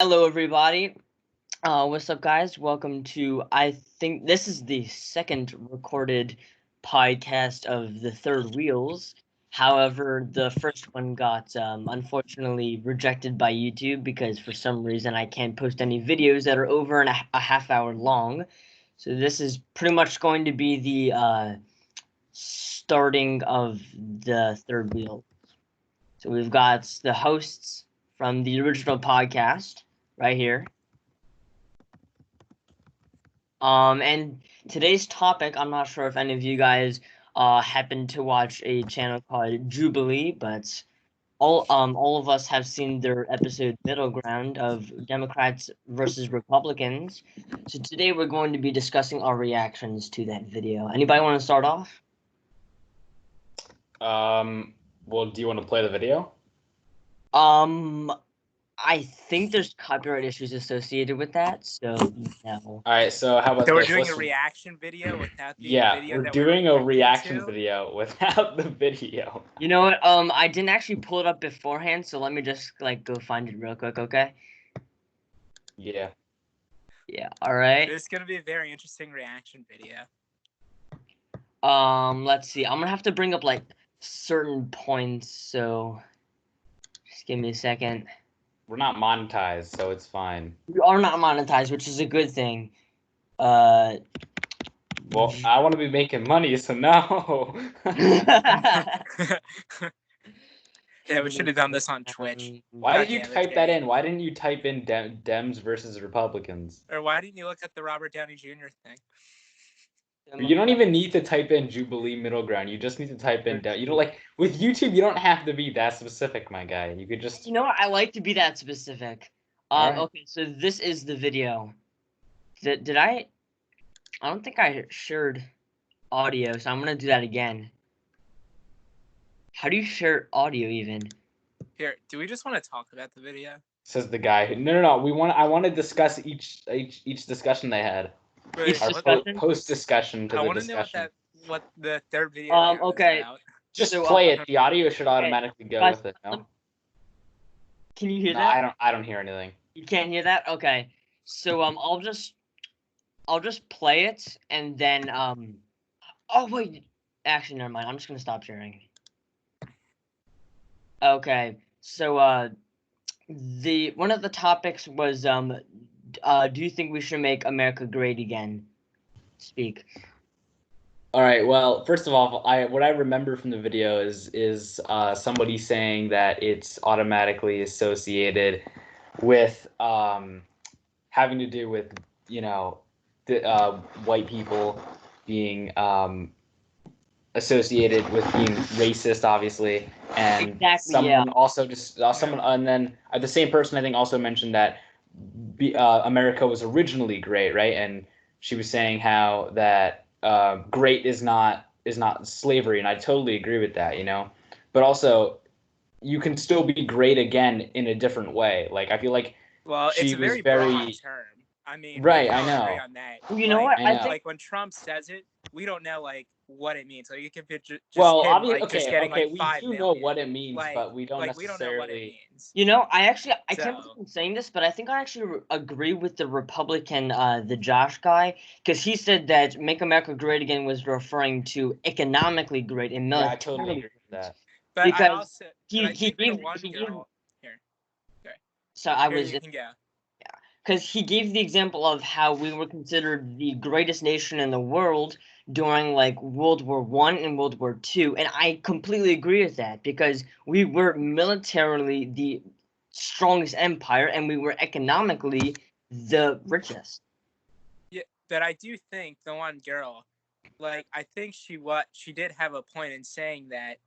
Hello, everybody. What's up, guys? Welcome to, I think this is the second recorded podcast of the Third Wheels. However, the first one got unfortunately rejected by YouTube because for some reason I can't post any videos that are over a half hour long. So this is pretty much going to be the starting of the Third Wheel. So we've got the hosts from the original podcast right here. And today's topic, I'm not sure if any of you guys happen to watch a channel called Jubilee, but all of us have seen their episode Middle Ground of Democrats versus Republicans. So today we're going to be discussing our reactions to that video. Anybody want to start off? Well, do you want to play the video? I think there's copyright issues associated with that, so no. All right, so how about So we're this? doing a reaction video without the Yeah, video we're that doing we're a reaction to? video without the video. You know what? I didn't actually pull it up beforehand, so let me just go find it real quick, okay? Yeah. Yeah. All right. This is gonna be a very interesting reaction video. Let's see. I'm gonna have to bring up certain points, so just give me a second. We're not monetized, so it's fine. We are not monetized, which is a good thing. Well, I want to be making money, so no. Yeah, we should have done this on Twitch. Why did you type that in? Why didn't you type in Dems versus Republicans? Or why didn't you look at the Robert Downey Jr. thing? You don't even need to type in Jubilee Middle Ground. You just need to type in you know, like with YouTube, you don't have to be that specific, my guy. You could just. You know what? I like to be that specific. Right. Okay, so this is the video. Did I? I don't think I shared audio, so I'm gonna do that again. How do you share audio even? Here, do we just want to talk about the video? Says the guy. No. I want to discuss each discussion they had. Each Our discussion? post discussion to I the want to know discussion. what the third video. Okay. Is about. Just So, play it. The audio should automatically go with it. No? Can you hear No, that? I don't hear anything. You can't hear that? Okay. So I'll just play it and then oh wait, actually never mind. I'm just gonna stop sharing. Okay. So the one of the topics was do you think we should make America great again? Speak. All right. Well, first of all, what I remember from the video is somebody saying that it's automatically associated with having to do with the white people being associated with being racist, obviously, and Exactly, someone also and then the same person I think also mentioned that America was originally great, right? And she was saying how that great is not slavery, and I totally agree with that, but also you can still be great again in a different way. Like I feel like it's a very broad term. I mean, right? I know. agree on that. You know what? I think when Trump says it, we don't know what it means. Like you can just obviously, just getting we 5 do million. know what it means, but we don't we don't know what it means. You know, I can't believe I'm saying this, but I think I actually agree with the Republican, the Josh guy, because he said that "Make America Great Again" was referring to economically great and militarily. Yeah, I totally agree with that. But because he gave So I was. You can go. Because he gave the example of how we were considered the greatest nation in the world during World War I and World War II, and I completely agree with that because we were militarily the strongest empire and we were economically the richest. Yeah, but I do think the one girl, I think she did have a point in saying that,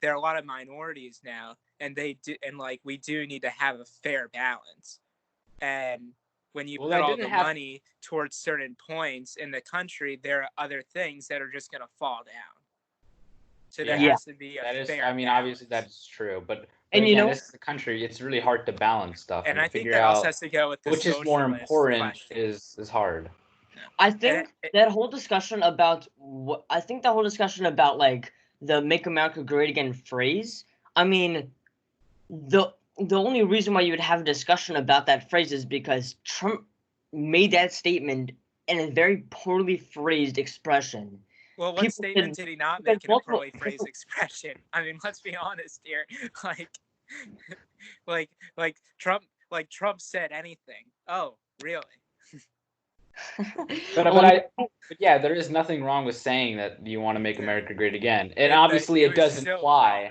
there are a lot of minorities now, and we do need to have a fair balance. And when you put all the money towards certain points in the country, there are other things that are just going to fall down. So there has to be a fair balance. Obviously that's true, but and again, this is the country. It's really hard to balance stuff, and I think that also has to go with the which is more important question. is hard. I think that whole discussion about the "Make America Great Again" phrase. I mean, the only reason why you would have a discussion about that phrase is because Trump made that statement in a very poorly phrased expression. Well, what People statement said, did he not because make in a multiple poorly phrased expression? I mean, let's be honest here. Like Trump said anything. Oh, really? But yeah, there is nothing wrong with saying that you want to make America great again, and obviously it does imply.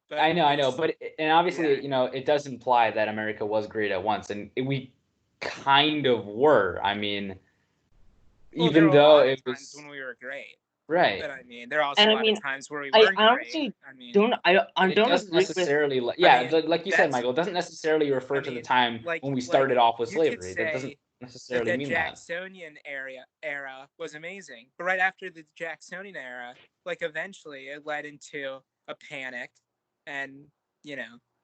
So I know, but obviously, yeah. it does imply that America was great at once, and we kind of were. I mean, Well, even there were though a lot it of times was when we were great, right. but I mean, there are also a lot of times where we weren't I honestly great. I mean, It doesn't agree necessarily, with. yeah, I mean, like you said, Michael, it doesn't necessarily refer to the time when we started off with you could slavery. That doesn't say necessarily the mean that. Jacksonian era was amazing, but right after the Jacksonian era, like eventually it led into a panic, and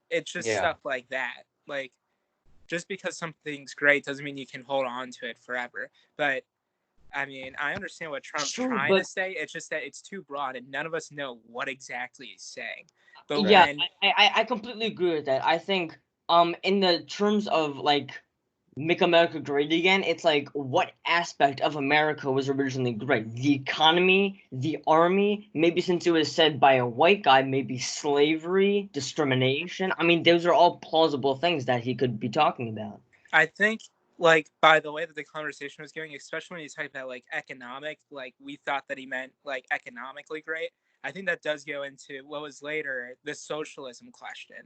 it's just stuff like that. Like, just because something's great doesn't mean you can hold on to it forever. But I mean, I understand what Trump's trying to say. It's just that it's too broad, and none of us know what exactly he's saying. But Yeah, I completely agree with that. I think in the terms of like make America great again, it's like what aspect of America was originally great? The economy, the army, maybe since it was said by a white guy, maybe slavery, discrimination. I mean, those are all plausible things that he could be talking about. I think, like, by the way that the conversation was going, especially when you talk about like economic, like we thought that he meant like economically great. I think that does go into what was later the socialism question.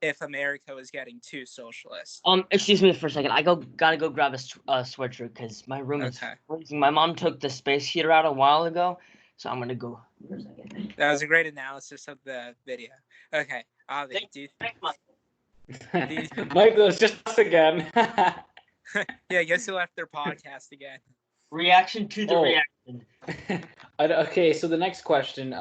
If America was getting too socialist. Excuse me for a second. Gotta go grab a sweatshirt because my room is freezing. My mom took the space heater out a while ago, so I'm gonna go for a second. That was a great analysis of the video. Okay, Avi, Michael, it's just us again. Yeah, I guess you left their podcast again. Reaction to the reaction. Okay, so the next question.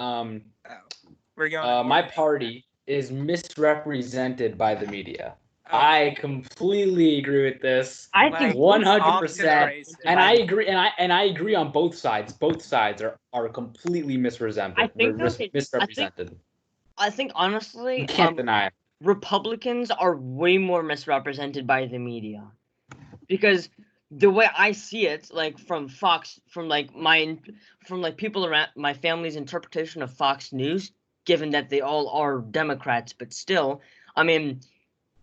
We're going. My party is misrepresented by the media. I completely agree with this. I think 100%, and I agree, and I agree on both sides. Both sides are completely misrepresented. I think honestly, you can't deny it. Republicans are way more misrepresented by the media, because the way I see it, like from Fox, from like people around my family's interpretation of Fox News, given that they all are Democrats, but still, I mean,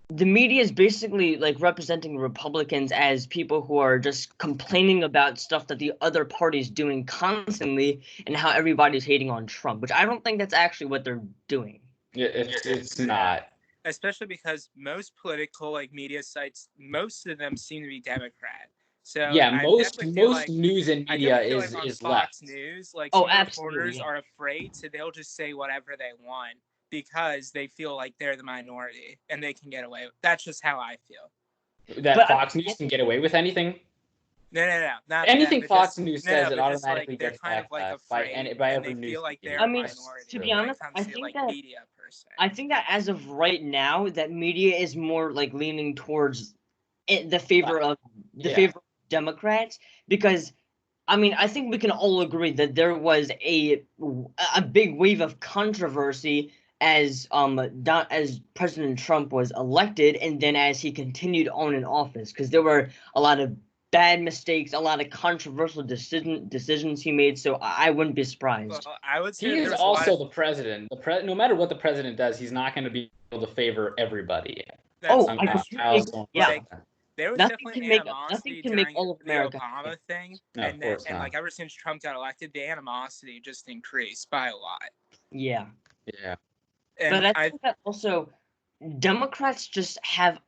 the media is basically like representing Republicans as people who are just complaining about stuff that the other party's doing constantly and how everybody's hating on Trump, which I don't think that's actually what they're doing. It's not. Especially because most political like media sites, most of them seem to be Democrat. So yeah, most news and media is on Fox left. News. Like some reporters are afraid, so they'll just say whatever they want because they feel like they're the minority and they can get away with. That's just how I feel. That Fox News can get away with anything. No, not anything that, Fox News says. It automatically they're gets kind of like afraid, by and every they news. feel like they're I mean, minority. to be honest, I think that media per se. I think that as of right now, that media is more like leaning towards the favor of Democrats, because I mean, I think we can all agree that there was a big wave of controversy as President Trump was elected, and then as he continued on in office, because there were a lot of bad mistakes, a lot of controversial decisions he made. So I wouldn't be surprised. Well, I would say he is also the president. No matter what the president does, he's not going to be able to favor everybody. Yeah. There was definitely animosity during the Obama thing, and like ever since Trump got elected, the animosity just increased by a lot. Yeah. And but I think that also Democrats just have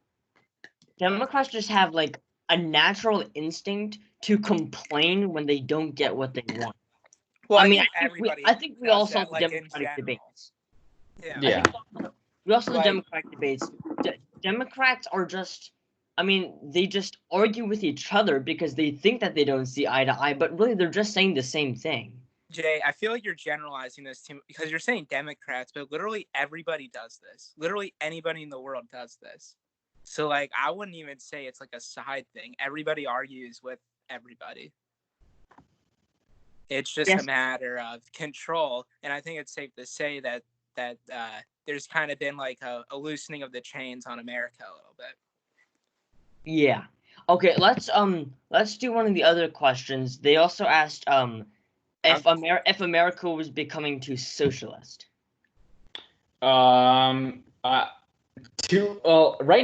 like a natural instinct to complain when they don't get what they want. Well, I mean, I think we all saw the Democratic debates. Yeah. We also saw the Democratic debates. Democrats are just, I mean, they just argue with each other because they think that they don't see eye to eye, but really they're just saying the same thing. Jay, I feel like you're generalizing this too, because you're saying Democrats, but literally everybody does this. Literally anybody in the world does this. So, like, I wouldn't even say it's like a side thing. Everybody argues with everybody. It's just a matter of control, and I think it's safe to say that there's kind of been like a loosening of the chains on America a little bit. Yeah. Okay, let's do one of the other questions. They also asked if America was becoming too socialist. Right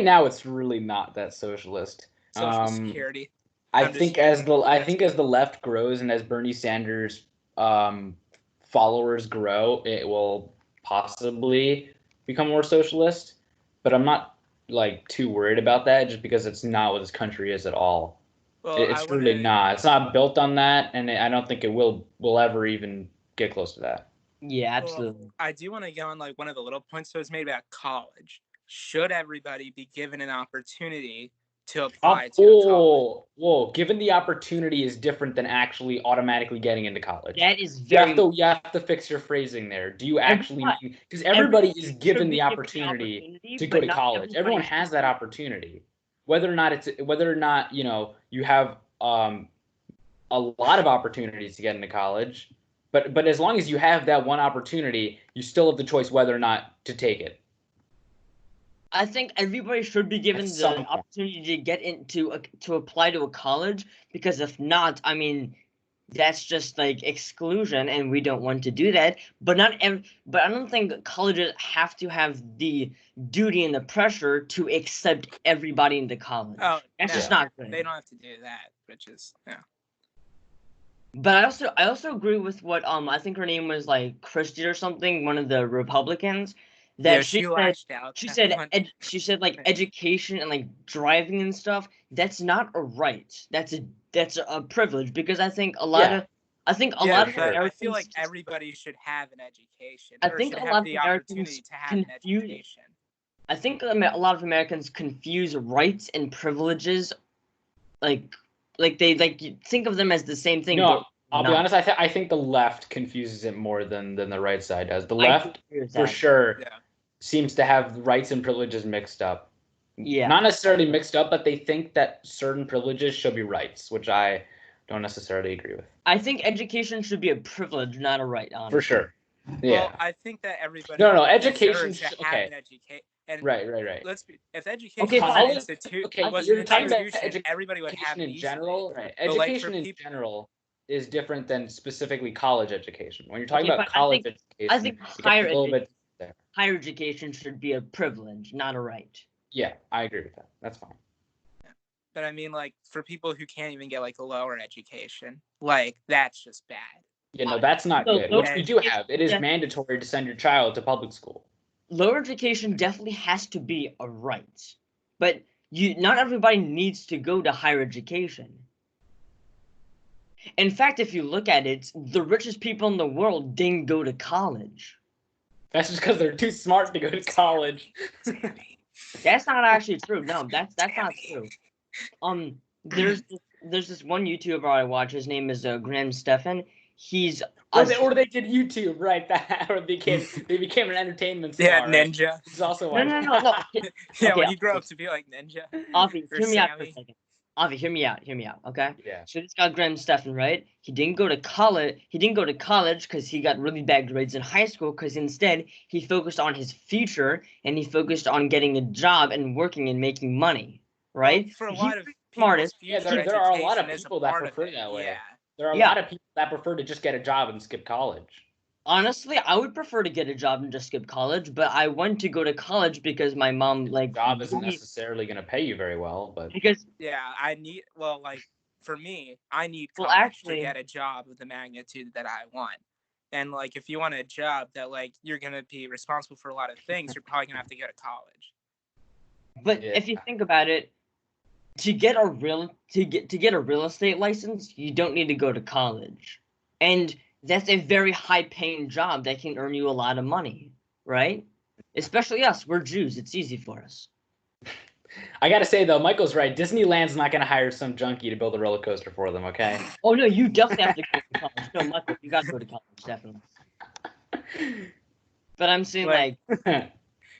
now it's really not that socialist. Social Security. I think as the left grows and as Bernie Sanders followers grow, it will possibly become more socialist. But I'm not like too worried about that, just because it's not what this country is at all. Well, it's really not. It's not built on that, and I don't think it will ever even get close to that. Yeah, absolutely. Well, I do want to get on like one of the little points that was made about college. Should everybody be given an opportunity to apply to college? Whoa! Given the opportunity is different than actually automatically getting into college. That is very. You have to fix your phrasing there. Do you actually mean, because everybody is given the opportunity to go to college? Everyone has that opportunity. Whether or not you have a lot of opportunities to get into college, but as long as you have that one opportunity, you still have the choice whether or not to take it. I think everybody should be given the opportunity to get into to apply to a college, because if not, I mean, that's just like exclusion, and we don't want to do that. But I don't think colleges have to have the duty and the pressure to accept everybody into college. Oh, that's just not good. They don't have to do that, which is But I also agree with what I think her name was like Christie or something, one of the Republicans. That she said like education and like driving and stuff, that's not a right. That's a privilege, because I think a lot of Americans, I feel like everybody should have an education. I think a lot of Americans confuse. I think a lot of Americans confuse rights and privileges, like they think of them as the same thing. No, I'll be honest. I think the left confuses it more than the right side does. The left, for sure, seems to have rights and privileges mixed up. Yeah. Not necessarily mixed up, but they think that certain privileges should be rights, which I don't necessarily agree with. I think education should be a privilege, not a right. Honestly. For sure. Yeah. Well, I think that everybody. No, education should have an education. Right. If education was an institution, everybody would have in general. Right. Education in general is different than specifically college education. When you're talking about college education, I think higher education should be a privilege, not a right. Yeah, I agree with that. That's fine. Yeah. But I mean, like, for people who can't even get like a lower education, like, that's just bad. Yeah, no, that's not good. What we do have, it is mandatory to send your child to public school. Lower education definitely has to be a right, but not everybody needs to go to higher education. In fact, if you look at it, the richest people in the world didn't go to college. That's just because they're too smart to go to college. That's not actually true. No, that's not true. There's this one YouTuber I watch. His name is Graham Stephan. He's or they did YouTube, right? Or they became an entertainment star. Yeah, Ninja. Right? He's also no. Yeah, when you grow up to be like Ninja. Avi, hear me out for a second. Avi, hear me out, okay? Yeah. So this guy Graham Stephan, right? He didn't go to college because he got really bad grades in high school, because instead he focused on his future, and he focused on getting a job and working and making money, right? Well, for a lot of smartest, there are a lot of people that prefer that way. Yeah. There are a lot of people that prefer to just get a job and skip college. Honestly, I would prefer to get a job and just skip college, but I went to go to college because my mom job isn't necessarily going to pay you very well, but for me, I need college to get a job of the magnitude that I want. And like, if you want a job that like you're going to be responsible for a lot of things, you're probably going to have to go to college. But if you think about it, to get a real estate license, you don't need to go to college. And that's a very high-paying job that can earn you a lot of money, right? Especially us. We're Jews. It's easy for us. I gotta say, though, Michael's right. Disneyland's not gonna hire some junkie to build a roller coaster for them, okay? Oh, no, you definitely have to go to college. No, Michael, you gotta go to college, definitely. But I'm saying,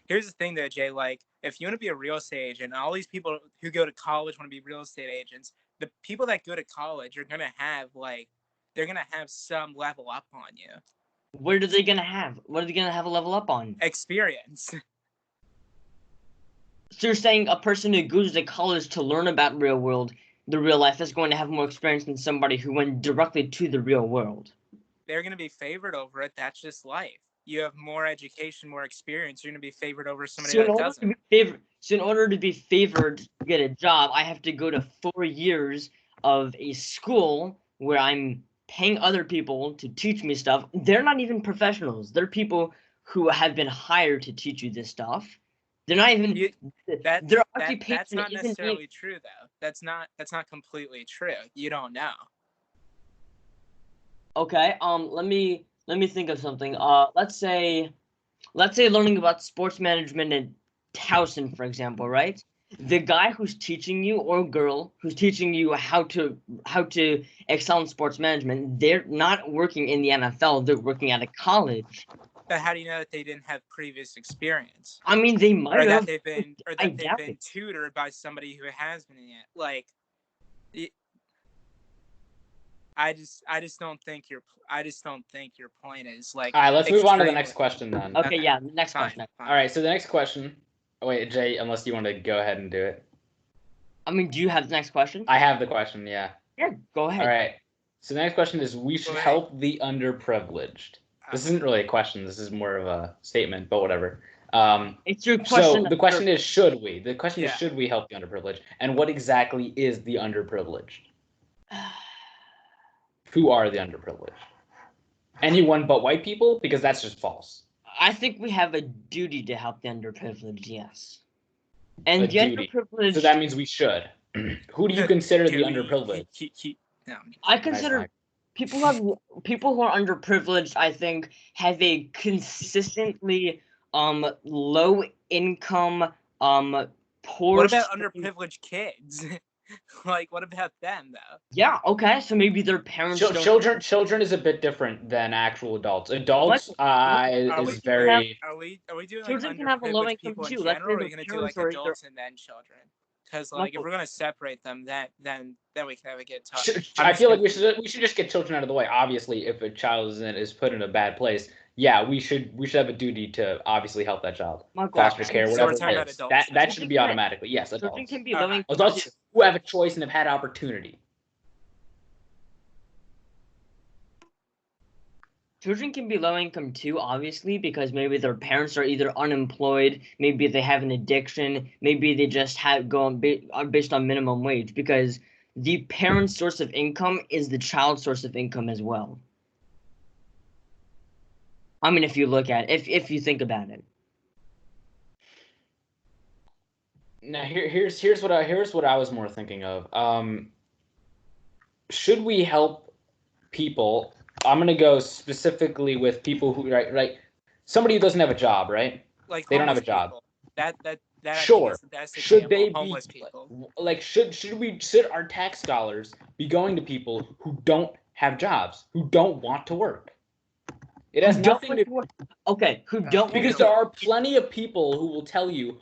here's the thing, though, Jay. Like, if you want to be a real estate agent, and all these people who go to college want to be real estate agents, the people that go to college are gonna have they're going to have some level up on you. What are they gonna have? What are they gonna have a level up on? Experience. So you're saying a person who goes to college to learn about the real life, is going to have more experience than somebody who went directly to the real world? They're going to be favored over it. That's just life. You have more education, more experience. You're going to be favored over somebody that doesn't. So in order to be favored to get a job, I have to go to 4 years of a school where I'm paying other people to teach me stuff. They're not even professionals. They're people who have been hired to teach you this stuff. They're not even. Their occupation that's not isn't necessarily true, though. That's not completely true. You don't know. Okay. Let me think of something. Let's say learning about sports management in Towson, for example, right? The guy who's teaching you, or girl who's teaching you how to excel in sports management, they're not working in the NFL. They're working at a college. But how do you know that they didn't have previous experience? I mean, they might have. They've been tutored by somebody who has been in it. Like, I just don't think your point is like. All right, let's move on to the next question then. Okay, yeah, the next question. All right, so the next question. Oh, wait, Jay, unless you want to go ahead and do it. I mean, do you have the next question? I have the question. Yeah. Yeah, go ahead. All right. So the next question is: we should help the underprivileged. This isn't really a question. This is more of a statement, but whatever. It's your question. So the question is, should we? The question is, should we help the underprivileged? And what exactly is the underprivileged? Who are the underprivileged? Anyone but white people? Because that's just false. I think we have a duty to help the underprivileged, yes. And the underprivileged... So that means we should. Who do you consider the underprivileged? I consider people who are underprivileged, I think, have a consistently low income, poor... What about underprivileged kids? Like, what about them, though? Yeah, okay, so maybe their parents Children is a bit different than actual adults. Adults is very... Are we doing, children like, can have a low income people too. in general, or are we going to do, like, adults and then children? Because, like, if we're going to separate them, then we can have a good talk. I feel like we should just get children out of the way. Obviously, if a child is put in a bad place, yeah, we should have a duty to obviously help that child. Foster care, whatever it is. That should be automatically. Yes, adults. Children can be low income. Adults who have a choice and have had opportunity. Children can be low income too, obviously, because maybe their parents are either unemployed, maybe they have an addiction, maybe they just are based on minimum wage, because the parent's source of income is the child's source of income as well. I mean, if you look at it, if you think about it. Now here's what I was more thinking of. Should we help people? I'm gonna go specifically with people who right somebody who doesn't have a job, right? Like they don't have a job. That sure. Should they be homeless people? Like should our tax dollars be going to people who don't have jobs, who don't want to work? It has nothing to do. Okay, who don't? Because there are plenty of people who will tell you,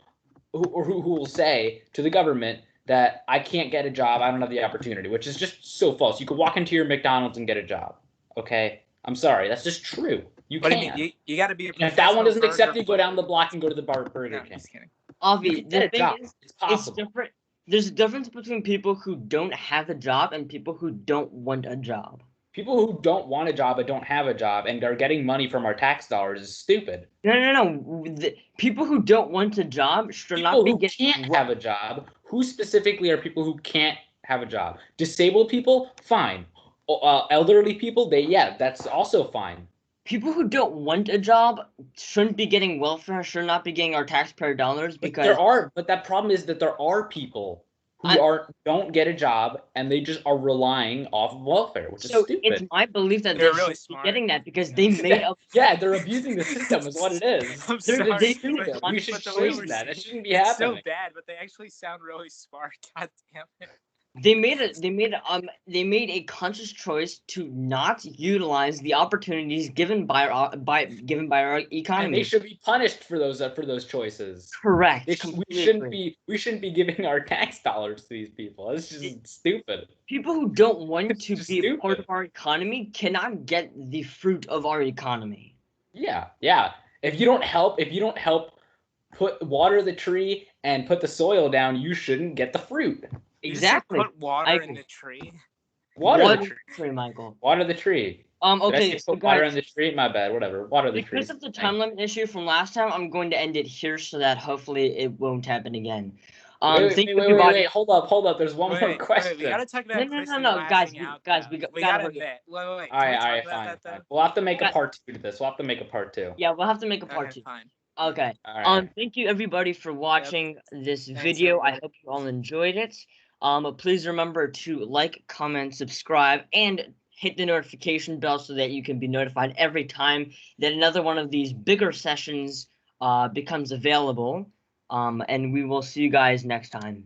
who will say to the government that I can't get a job, I don't have the opportunity, which is just so false. You could walk into your McDonald's and get a job. Okay, I'm sorry, that's just true. You can't. You got to be. If that one doesn't accept you, go down the block and go to the Burger King. Just kidding. Obviously, the thing is, it's possible. It's different. There's a difference between people who don't have a job and people who don't want a job. People who don't want a job and don't have a job and are getting money from our tax dollars is stupid. No. People who don't want a job should not be getting... People who can't have a job. Who specifically are people who can't have a job? Disabled people? Fine. Elderly people? That's also fine. People who don't want a job shouldn't be getting welfare, should not be getting our taxpayer dollars, because... But that problem is that there are people who don't get a job and they just are relying off of welfare, which is stupid. It's my belief that they're they really should be getting that because they made up. Yeah, they're abusing the system is what it is. I'm sorry, we should change that. That shouldn't be happening. It's so bad, but they actually sound really smart. God damn it. They made a conscious choice to not utilize the opportunities given by our economy. And they should be punished for those choices. Correct. We shouldn't be giving our tax dollars to these people. It's just stupid. People who don't want to be a part stupid. of our economy cannot get the fruit of our economy. Yeah. If you don't help water the tree and put the soil down, you shouldn't get the fruit. Exactly. You just put water in the tree. Water the tree, Michael. Water the tree. Okay. So put water in the tree. My bad. Whatever. Water the tree. Because of the time limit issue from last time, I'm going to end it here so that hopefully it won't happen again. Wait. Hold up. There's one more question. We gotta talk about no, guys, we gotta admit. Wait. All right, fine. We'll have to make a part 2 to this. Yeah, we'll have to make a part 2. Fine. Okay. Thank you everybody for watching this video. I hope you all enjoyed it. Please remember to like, comment, subscribe, and hit the notification bell so that you can be notified every time that another one of these bigger sessions becomes available. And we will see you guys next time.